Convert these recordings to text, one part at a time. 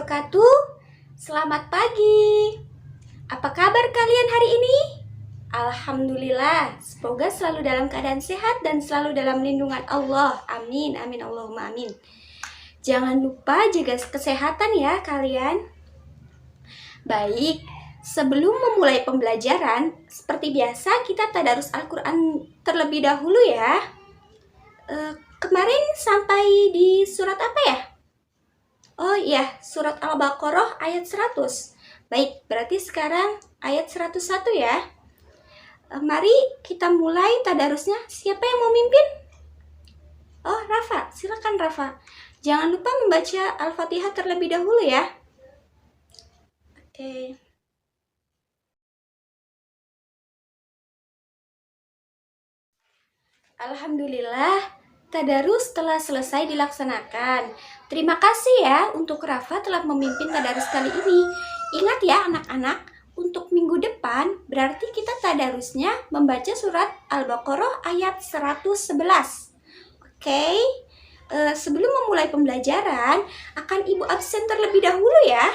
wabarakatuh. Selamat pagi. Apa kabar kalian hari ini? Alhamdulillah. Semoga selalu dalam keadaan sehat dan selalu dalam lindungan Allah. Amin, amin, Allahumma amin. Jangan lupa jaga kesehatan ya kalian. Baik, sebelum memulai pembelajaran, seperti biasa kita tadarus Al-Quran terlebih dahulu ya. Kemarin sampai di surat apa ya? Oh iya, surat Al-Baqarah ayat 100. Baik, berarti sekarang ayat 101 ya. Mari kita mulai tadarusnya. Siapa yang mau mimpin? Oh, Rafa. Silakan Rafa. Jangan lupa membaca Al-Fatihah terlebih dahulu ya. Oke. Alhamdulillah, tadarus telah selesai dilaksanakan. Terima kasih ya untuk Rafa telah memimpin tadarus kali ini. Ingat ya anak-anak, untuk minggu depan berarti kita tadarusnya membaca surat Al-Baqarah ayat 111. Oke, sebelum memulai pembelajaran, akan Ibu absen terlebih dahulu ya.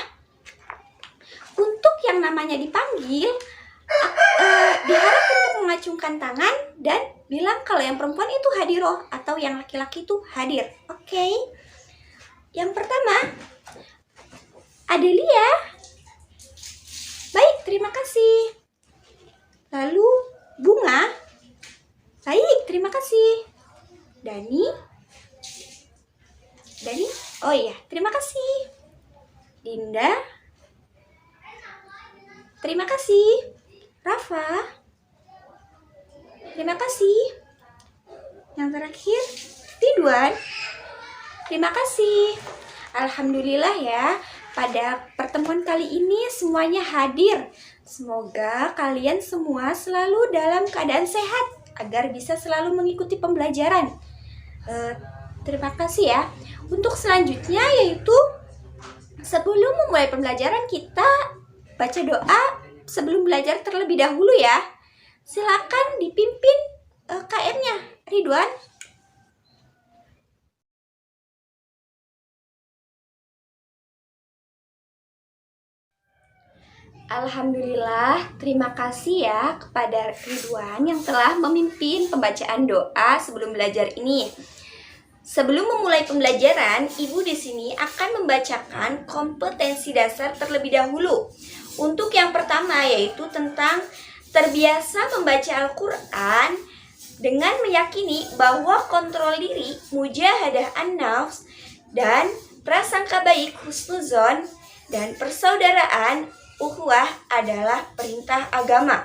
Untuk yang namanya dipanggil, diharap untuk mengacungkan tangan dan bilang kalau yang perempuan itu hadiroh atau yang laki-laki itu hadir. Oke. Yang pertama, Adelia. Baik, terima kasih. Lalu Bunga. Baik, terima kasih. Dani. Oh iya, terima kasih. Dinda. Terima kasih. Rafa. Terima kasih. Yang terakhir, Ridwan. Terima kasih. Alhamdulillah ya, pada pertemuan kali ini semuanya hadir. Semoga kalian semua selalu dalam keadaan sehat agar bisa selalu mengikuti pembelajaran. Terima kasih ya. Untuk selanjutnya yaitu sebelum memulai pembelajaran kita baca doa sebelum belajar terlebih dahulu ya. Silakan dipimpin KM-nya, Ridwan. Alhamdulillah, terima kasih ya kepada Ridwan yang telah memimpin pembacaan doa sebelum belajar ini. Sebelum memulai pembelajaran, Ibu di sini akan membacakan kompetensi dasar terlebih dahulu. Untuk yang pertama yaitu tentang terbiasa membaca Al-Quran dengan meyakini bahwa kontrol diri, mujahadah an-nafs, dan prasangka baik husnuzon, dan persaudaraan ukhuwah adalah perintah agama.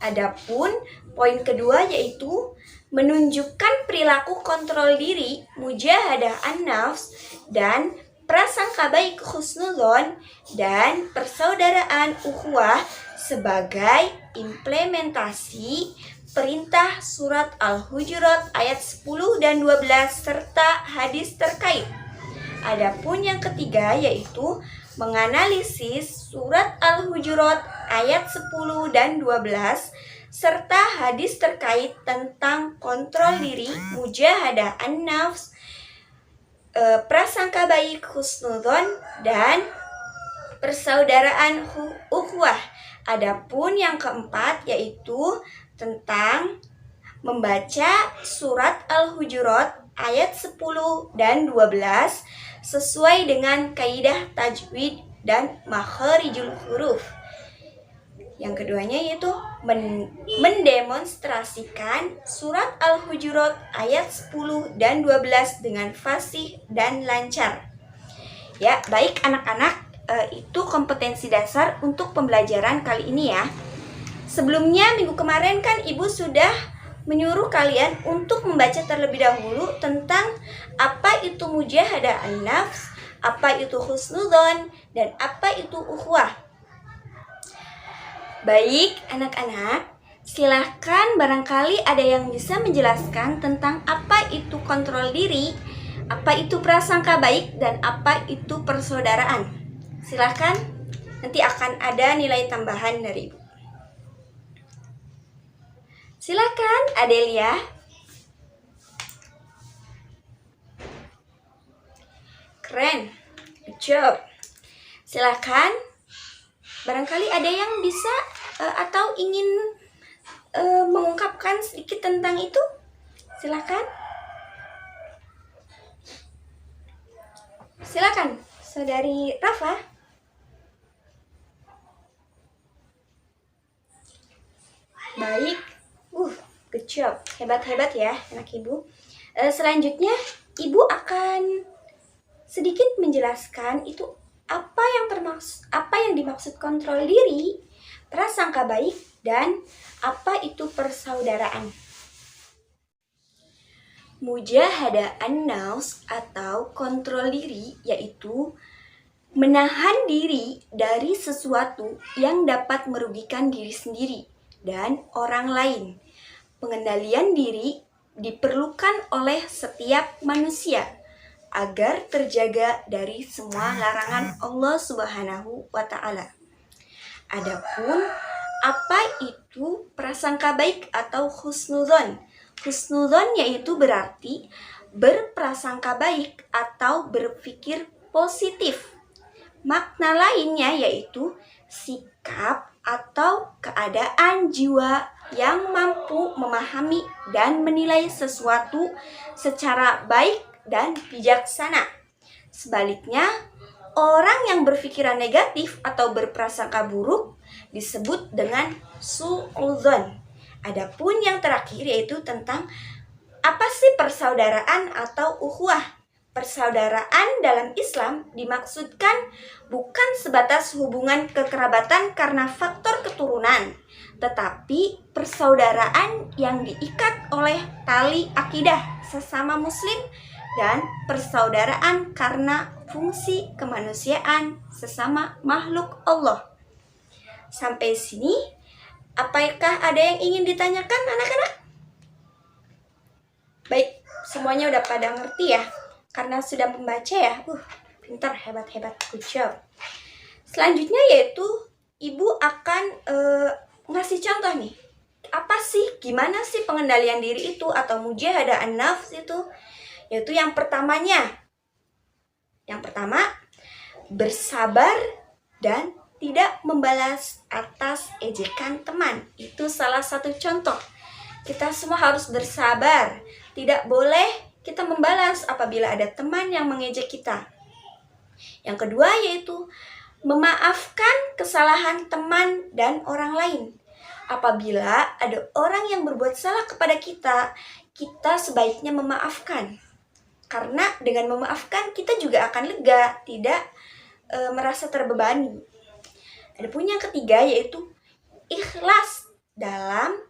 Adapun poin kedua yaitu menunjukkan perilaku kontrol diri, mujahadah an-nafs, dan prasangka baik husnuzon, dan persaudaraan ukhuwah sebagai implementasi perintah surat Al-Hujurat ayat 10 dan 12 serta hadis terkait. Adapun yang ketiga yaitu menganalisis surat Al-Hujurat ayat 10 dan 12 serta hadis terkait tentang kontrol diri, mujahadah an-nafs, prasangka baik husnuzon, dan persaudaraan ukhuwah. Adapun yang keempat yaitu tentang membaca surat Al-Hujurat ayat 10 dan 12 sesuai dengan kaidah tajwid dan makharijul huruf. Yang keduanya yaitu mendemonstrasikan surat Al-Hujurat ayat 10 dan 12 dengan fasih dan lancar. Ya, baik anak-anak, itu kompetensi dasar untuk pembelajaran kali ini ya. Sebelumnya minggu kemarin kan Ibu sudah menyuruh kalian untuk membaca terlebih dahulu tentang apa itu mujahadah an-nafs, apa itu husnuzon, dan apa itu ukhuwah. Baik anak-anak, silahkan barangkali ada yang bisa menjelaskan tentang apa itu kontrol diri, apa itu prasangka baik, dan apa itu persaudaraan. Silahkan, nanti akan ada nilai tambahan dari Ibu. Silakan Adelia. Keren. job. Silakan. Barangkali ada yang bisa atau ingin mengungkapkan sedikit tentang itu. Silakan. Silakan, Saudari Rafa. Baik. Good job. Hebat-hebat ya anak Ibu. Selanjutnya Ibu akan sedikit menjelaskan itu apa yang dimaksud kontrol diri, prasangka baik, dan apa itu persaudaraan. Mujahadah an-nafs atau kontrol diri yaitu menahan diri dari sesuatu yang dapat merugikan diri sendiri dan orang lain. Pengendalian diri diperlukan oleh setiap manusia agar terjaga dari semua larangan Allah Subhanahu wa Ta'ala. Adapun apa itu prasangka baik atau husnudzon? Husnudzon yaitu berarti berprasangka baik atau berpikir positif. Makna lainnya yaitu sikap atau keadaan jiwa yang mampu memahami dan menilai sesuatu secara baik dan bijaksana. Sebaliknya, orang yang berpikiran negatif atau berprasangka buruk disebut dengan su'udzon. Adapun yang terakhir yaitu tentang apa sih persaudaraan atau ukhuwah. Persaudaraan dalam Islam dimaksudkan bukan sebatas hubungan kekerabatan karena faktor keturunan, tetapi persaudaraan yang diikat oleh tali akidah sesama muslim dan persaudaraan karena fungsi kemanusiaan sesama makhluk Allah. Sampai sini, apakah ada yang ingin ditanyakan anak-anak? Baik, semuanya udah pada ngerti ya? Karena sudah membaca ya, pintar, hebat-hebat, good job. Selanjutnya yaitu Ibu akan ngasih contoh nih. Apa sih, gimana sih pengendalian diri itu atau mujahadah an-nafs itu? Yaitu yang pertama, bersabar dan tidak membalas atas ejekan teman. Itu salah satu contoh. Kita semua harus bersabar, tidak boleh kita membalas apabila ada teman yang mengejek kita. Yang kedua yaitu memaafkan kesalahan teman dan orang lain. Apabila ada orang yang berbuat salah kepada kita, kita sebaiknya memaafkan. Karena dengan memaafkan kita juga akan lega, tidak merasa terbebani. Adapun yang ketiga yaitu ikhlas dalam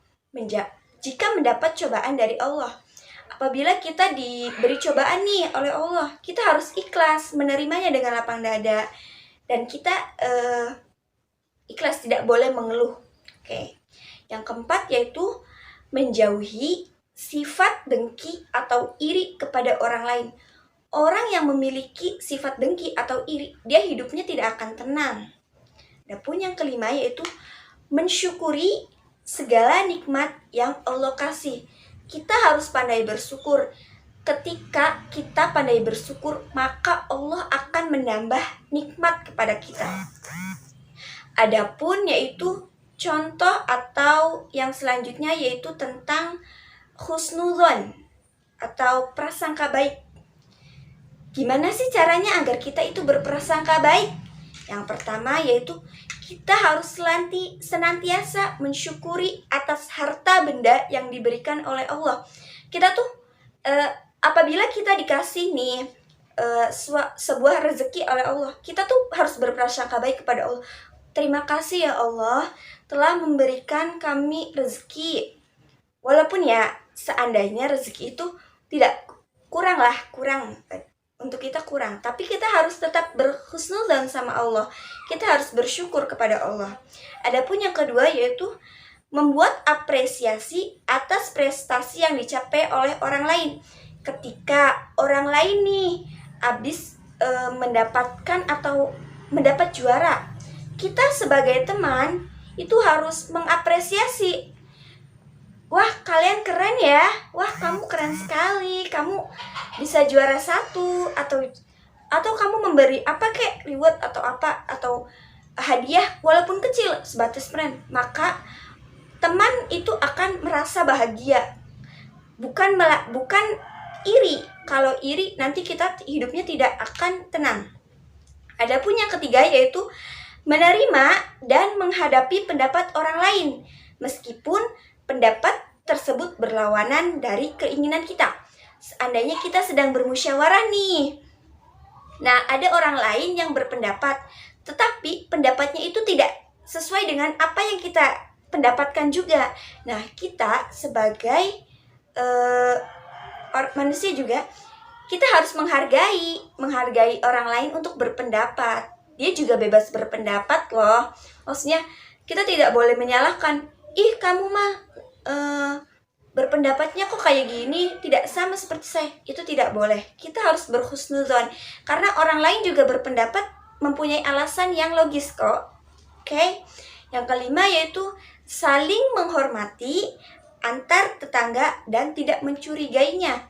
jika mendapat cobaan dari Allah. Apabila kita diberi cobaan nih oleh Allah, kita harus ikhlas menerimanya dengan lapang dada. Dan kita ikhlas, tidak boleh mengeluh. Oke. Yang keempat yaitu menjauhi sifat dengki atau iri kepada orang lain. Orang yang memiliki sifat dengki atau iri, dia hidupnya tidak akan tenang. Adapun yang kelima yaitu mensyukuri segala nikmat yang Allah kasih. Kita harus pandai bersyukur. Ketika kita pandai bersyukur, maka Allah akan menambah nikmat kepada kita. Adapun yaitu contoh atau yang selanjutnya yaitu tentang husnudzon atau prasangka baik. Gimana sih caranya agar kita itu berprasangka baik? Yang pertama yaitu kita harus senantiasa mensyukuri atas harta benda yang diberikan oleh Allah. Kita tuh apabila kita dikasih nih sebuah rezeki oleh Allah, kita tuh harus berprasangka baik kepada Allah. Terima kasih ya Allah telah memberikan kami rezeki. Walaupun ya seandainya rezeki itu kurang untuk kita kurang, tapi kita harus tetap berhusnudzon sama Allah. Kita harus bersyukur kepada Allah. Adapun yang kedua yaitu membuat apresiasi atas prestasi yang dicapai oleh orang lain. Ketika orang lain nih habis mendapatkan atau mendapat juara, kita sebagai teman itu harus mengapresiasi. Wah, kalian keren ya. Wah, kamu keren sekali. Kamu bisa juara 1 atau atau kamu memberi apa kek reward atau apa atau hadiah walaupun kecil sebatas friend, maka teman itu akan merasa bahagia, bukan iri. Kalau iri nanti kita hidupnya tidak akan tenang. Adapun yang ketiga yaitu menerima dan menghadapi pendapat orang lain meskipun pendapat tersebut berlawanan dari keinginan kita. Seandainya kita sedang bermusyawarah nih, nah ada orang lain yang berpendapat tetapi pendapatnya itu tidak sesuai dengan apa yang kita pendapatkan juga. Nah kita sebagai manusia juga, kita harus menghargai orang lain untuk berpendapat. Dia juga bebas berpendapat loh. Maksudnya kita tidak boleh menyalahkan, ih kamu mah berpendapatnya kok kayak gini, tidak sama seperti saya. Itu tidak boleh. Kita harus berhusnuzon karena orang lain juga berpendapat mempunyai alasan yang logis kok. Oke. Yang kelima yaitu saling menghormati antar tetangga dan tidak mencurigainya.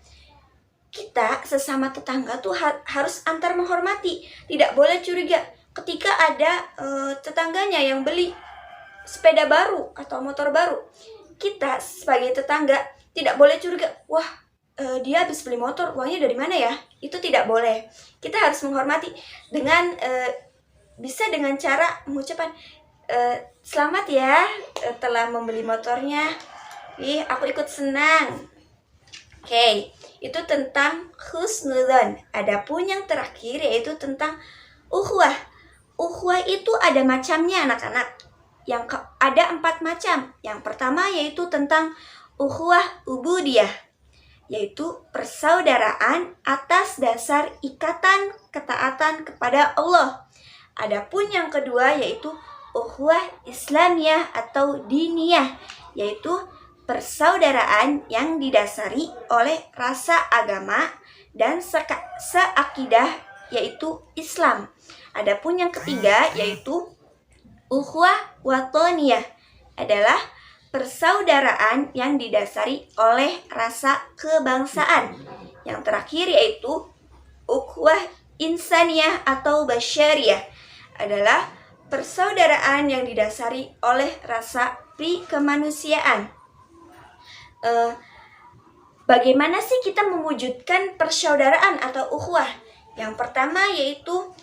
Kita sesama tetangga tuh harus antar menghormati, tidak boleh curiga. Ketika ada tetangganya yang beli sepeda baru atau motor baru, kita sebagai tetangga tidak boleh curiga, wah dia habis beli motor, uangnya dari mana ya? Itu tidak boleh. Kita harus menghormati dengan bisa dengan cara mengucapkan selamat ya telah membeli motornya. Ih, aku ikut senang. Oke, itu tentang husnuzon. Adapun yang terakhir yaitu tentang ukhuwah. Ukhuwah itu ada macamnya anak-anak. Ada 4 macam. Yang pertama yaitu tentang ukhuwah ubudiyah, yaitu persaudaraan atas dasar ikatan ketaatan kepada Allah. Adapun yang kedua yaitu ukhuwah islamiyah atau diniyah, yaitu persaudaraan yang didasari oleh rasa agama dan seakidah yaitu Islam. Adapun yang ketiga yaitu ukhuwah watoniyah, adalah persaudaraan yang didasari oleh rasa kebangsaan. Yang terakhir yaitu ukhuwah insaniyah atau basyariyah, adalah persaudaraan yang didasari oleh rasa kemanusiaan. Bagaimana sih kita mewujudkan persaudaraan atau ukhuwah? Yang pertama yaitu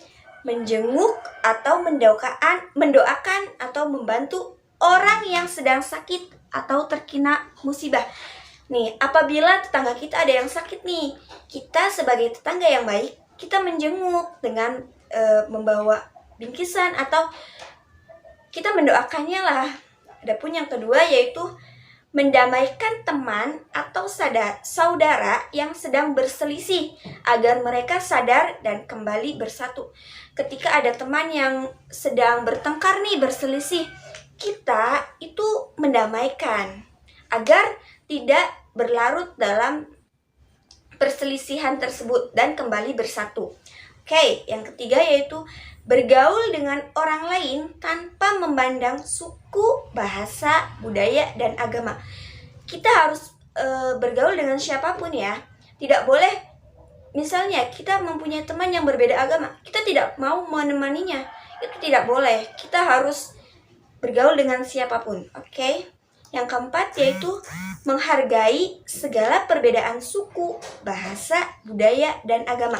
menjenguk atau mendoakan atau membantu orang yang sedang sakit atau terkena musibah. Nih, apabila tetangga kita ada yang sakit nih, kita sebagai tetangga yang baik, kita menjenguk dengan membawa bingkisan atau kita mendoakannya lah. Adapun yang kedua yaitu mendamaikan teman atau saudara yang sedang berselisih agar mereka sadar dan kembali bersatu. Ketika ada teman yang sedang bertengkar nih, berselisih, kita itu mendamaikan agar tidak berlarut dalam perselisihan tersebut dan kembali bersatu. Oke, yang ketiga yaitu bergaul dengan orang lain tanpa memandang suku, bahasa, budaya, dan agama. Kita harus bergaul dengan siapapun ya. Tidak boleh, misalnya kita mempunyai teman yang berbeda agama, kita tidak mau menemaninya. Itu tidak boleh. Kita harus bergaul dengan siapapun. Oke. Yang keempat yaitu menghargai segala perbedaan suku, bahasa, budaya, dan agama.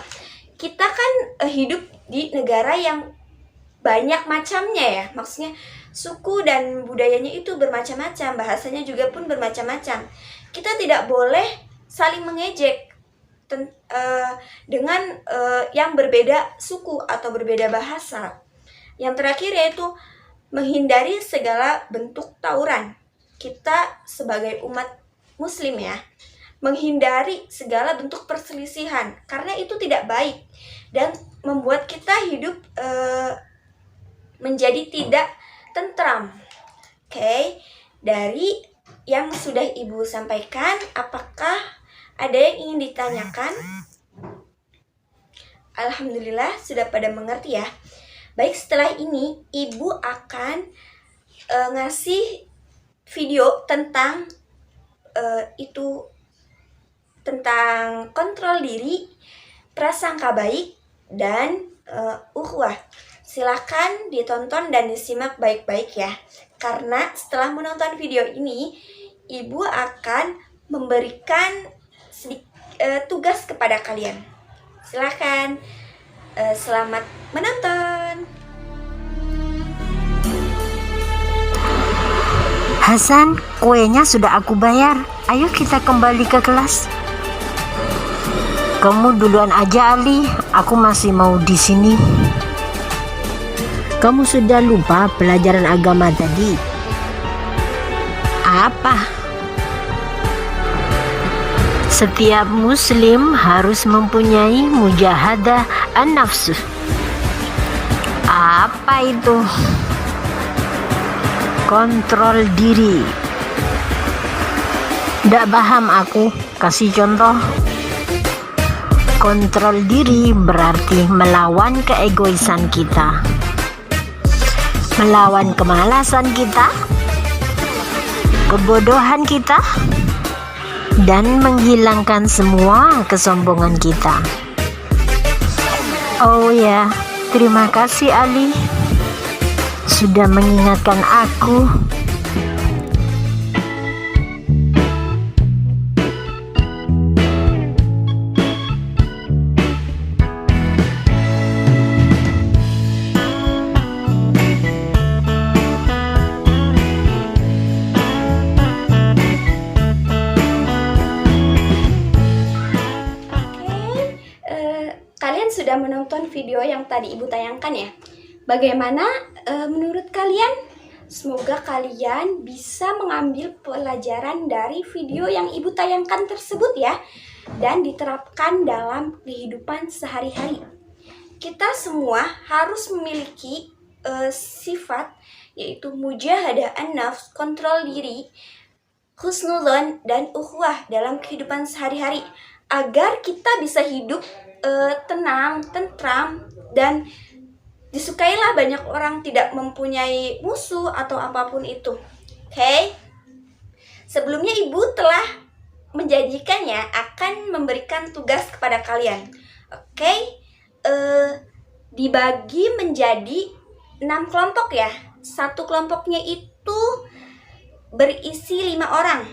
Kita kan hidup di negara yang banyak macamnya ya, maksudnya suku dan budayanya itu bermacam-macam, bahasanya juga pun bermacam-macam. Kita tidak boleh saling mengejek dengan yang berbeda suku atau berbeda bahasa. Yang terakhir yaitu menghindari segala bentuk tawuran. Kita sebagai umat muslim ya, menghindari segala bentuk perselisihan karena itu tidak baik dan membuat kita hidup menjadi tidak tentram. Oke, dari yang sudah Ibu sampaikan, apakah ada yang ingin ditanyakan? Alhamdulillah sudah pada mengerti ya. Baik, setelah ini Ibu akan ngasih video tentang tentang kontrol diri, prasangka baik, dan ukhuwah. Silahkan ditonton dan disimak baik-baik ya. Karena setelah menonton video ini, Ibu akan memberikan tugas kepada kalian. Silahkan, selamat menonton. Hasan, kuenya sudah aku bayar. Ayo kita kembali ke kelas. Kamu duluan aja, Ali. Aku masih mau di sini. Kamu sudah lupa pelajaran agama tadi? Apa? Setiap muslim harus mempunyai mujahadah an-nafsu. Apa itu? Kontrol diri. Tidak paham aku. Kasih contoh. Kontrol diri berarti melawan keegoisan kita, melawan kemalasan kita, kebodohan kita, dan menghilangkan semua kesombongan kita. Oh ya, terima kasih Ali sudah mengingatkan aku. Kalian sudah menonton video yang tadi Ibu tayangkan ya? Bagaimana menurut kalian? Semoga kalian bisa mengambil pelajaran dari video yang Ibu tayangkan tersebut ya, dan diterapkan dalam kehidupan sehari-hari. Kita semua harus memiliki sifat, yaitu mujahadah an-nafs, kontrol diri, husnudzon, dan ukhuwah dalam kehidupan sehari-hari, agar kita bisa hidup tenang, tentram, dan disukailah banyak orang, tidak mempunyai musuh atau apapun itu. Oke? Sebelumnya Ibu telah menjanjikannya akan memberikan tugas kepada kalian. Oke? Dibagi menjadi 6 kelompok ya. Satu kelompoknya itu berisi 5 orang.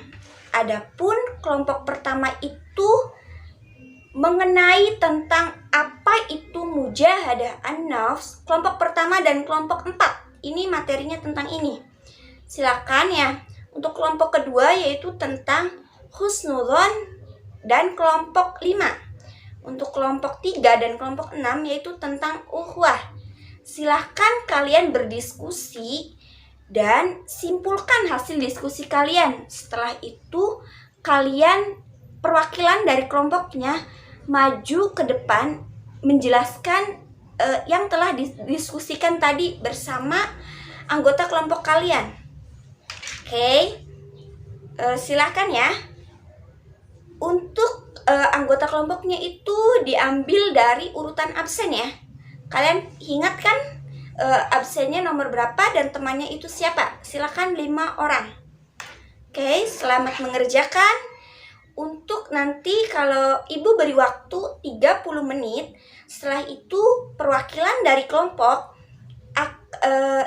Adapun kelompok pertama itu mengenai tentang apa itu mujahadah an-nafs. Kelompok pertama dan kelompok 4 ini materinya tentang ini. Silakan ya. Untuk kelompok kedua yaitu tentang husnudzon dan kelompok 5. Untuk kelompok 3 dan kelompok 6 yaitu tentang ukhuwah. Silahkan kalian berdiskusi dan simpulkan hasil diskusi kalian. Setelah itu kalian, perwakilan dari kelompoknya, maju ke depan menjelaskan yang telah didiskusikan tadi bersama anggota kelompok kalian. Oke, silahkan ya. Untuk anggota kelompoknya itu diambil dari urutan absen ya. Kalian ingat kan absennya nomor berapa dan temannya itu siapa? Silahkan 5 orang. Oke, selamat mengerjakan. Untuk nanti kalau Ibu beri waktu 30 menit, setelah itu perwakilan dari kelompok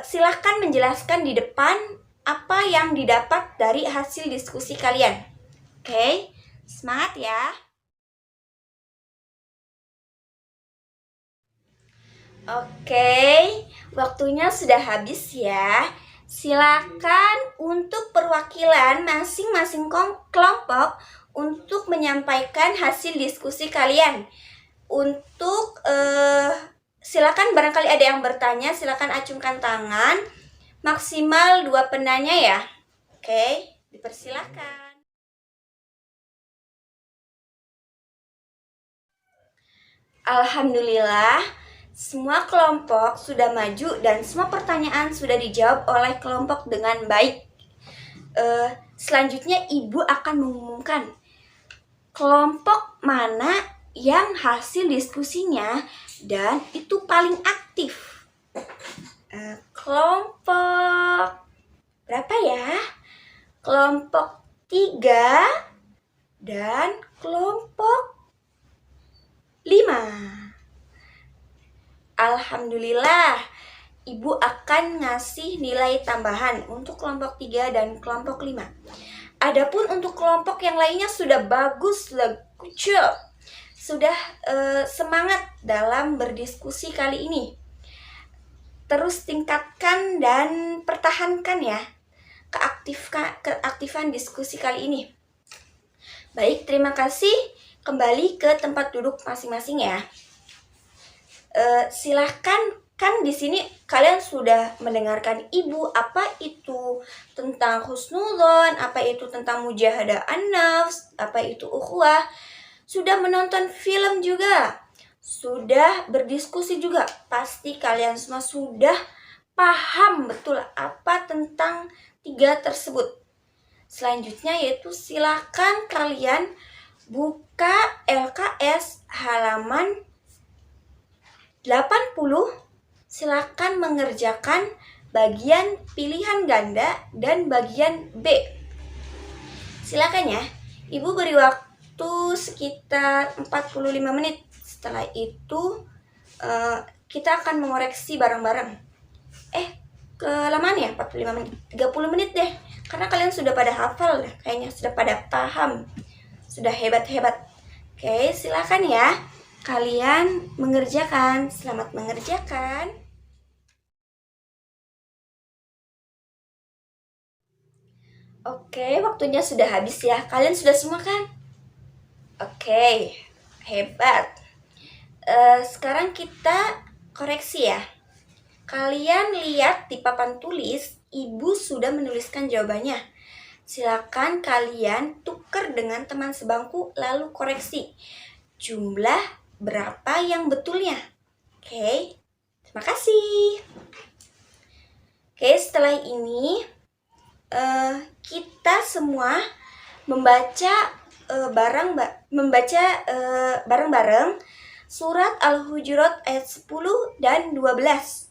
silahkan menjelaskan di depan apa yang didapat dari hasil diskusi kalian. Oke, semangat ya. Oke, waktunya sudah habis ya. Silakan untuk perwakilan masing-masing kelompok untuk menyampaikan hasil diskusi kalian. Untuk silakan, barangkali ada yang bertanya, silakan acungkan tangan. Maksimal 2 penanya ya. Oke, dipersilakan. Alhamdulillah, semua kelompok sudah maju dan semua pertanyaan sudah dijawab oleh kelompok dengan baik. Selanjutnya Ibu akan mengumumkan kelompok mana yang hasil diskusinya dan itu paling aktif. Kelompok berapa ya? Kelompok 3 dan kelompok 5. Alhamdulillah, Ibu akan ngasih nilai tambahan untuk kelompok 3 dan kelompok 5. Adapun untuk kelompok yang lainnya sudah bagus, good job. Sudah semangat dalam berdiskusi kali ini. Terus tingkatkan dan pertahankan ya keaktifan diskusi kali ini. Baik, terima kasih. Kembali ke tempat duduk masing-masing ya. Silahkan, kan di sini kalian sudah mendengarkan Ibu apa itu tentang husnudzon, apa itu tentang mujahadah an-nafs, apa itu ukhuwah. Sudah menonton film juga, sudah berdiskusi juga. Pasti kalian semua sudah paham betul apa tentang 3 tersebut. Selanjutnya yaitu silakan kalian buka LKS halaman 80. Silakan mengerjakan bagian pilihan ganda dan bagian B. Silakan ya. Ibu beri waktu sekitar 45 menit. Setelah itu kita akan mengoreksi bareng-bareng. Kelamaan ya 45 menit. 30 menit deh. Karena kalian sudah pada hafal kayaknya, sudah pada paham. Sudah hebat-hebat. Oke, silakan ya. Kalian mengerjakan. Selamat mengerjakan. Oke, waktunya sudah habis ya. Kalian sudah semua kan? Oke, hebat. Sekarang kita koreksi ya. Kalian lihat di papan tulis, Ibu sudah menuliskan jawabannya. Silakan kalian tukar dengan teman sebangku lalu koreksi. Jumlah berapa yang betulnya? Oke, terima kasih. Oke, setelah ini kita semua membaca bareng-bareng surat Al-Hujurat ayat 10 dan 12.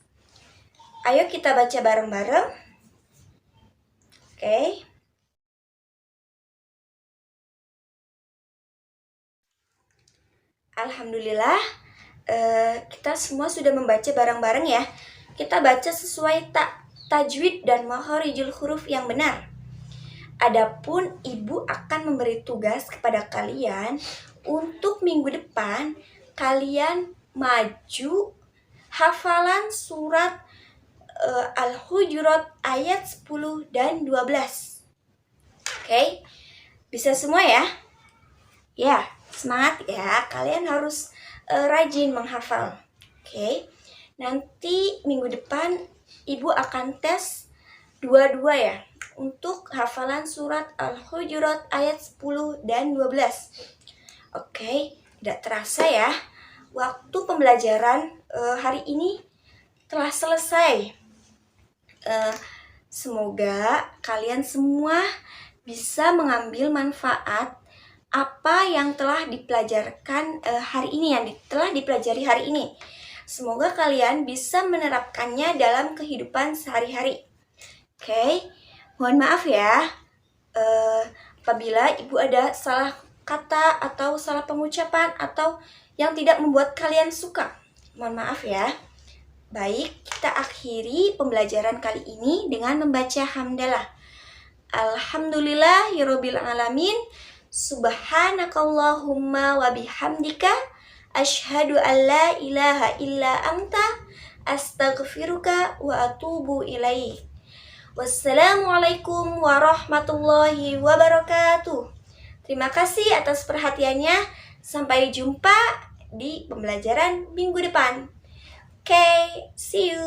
Ayo kita baca bareng-bareng. Oke. Alhamdulillah, kita semua sudah membaca bareng-bareng ya. Kita baca sesuai tajwid dan makharijul huruf yang benar. Adapun Ibu akan memberi tugas kepada kalian untuk minggu depan kalian maju hafalan surat Al-Hujurat ayat 10 dan 12. Oke, bisa semua ya? Ya, semangat ya, kalian harus rajin menghafal. Oke, nanti minggu depan Ibu akan tes dua-dua ya untuk hafalan surat Al-Hujurat ayat 10 dan 12. Oke, tidak terasa ya, waktu pembelajaran hari ini telah selesai. Semoga kalian semua bisa mengambil manfaat apa yang telah dipelajarkan hari ini, yang telah dipelajari hari ini. Semoga kalian bisa menerapkannya dalam kehidupan sehari-hari. Oke, mohon maaf ya apabila Ibu ada salah kata atau salah pengucapan atau yang tidak membuat kalian suka. Mohon maaf ya. Baik, kita akhiri pembelajaran kali ini dengan membaca hamdalah. Alhamdulillahirabbil alamin. Subhanakallahumma wa bihamdika asyhadu an la ilaha illa anta astaghfiruka wa atubu ilaik. Wassalamualaikum warahmatullahi wabarakatuh. Terima kasih atas perhatiannya. Sampai jumpa di pembelajaran minggu depan. Okay, see you.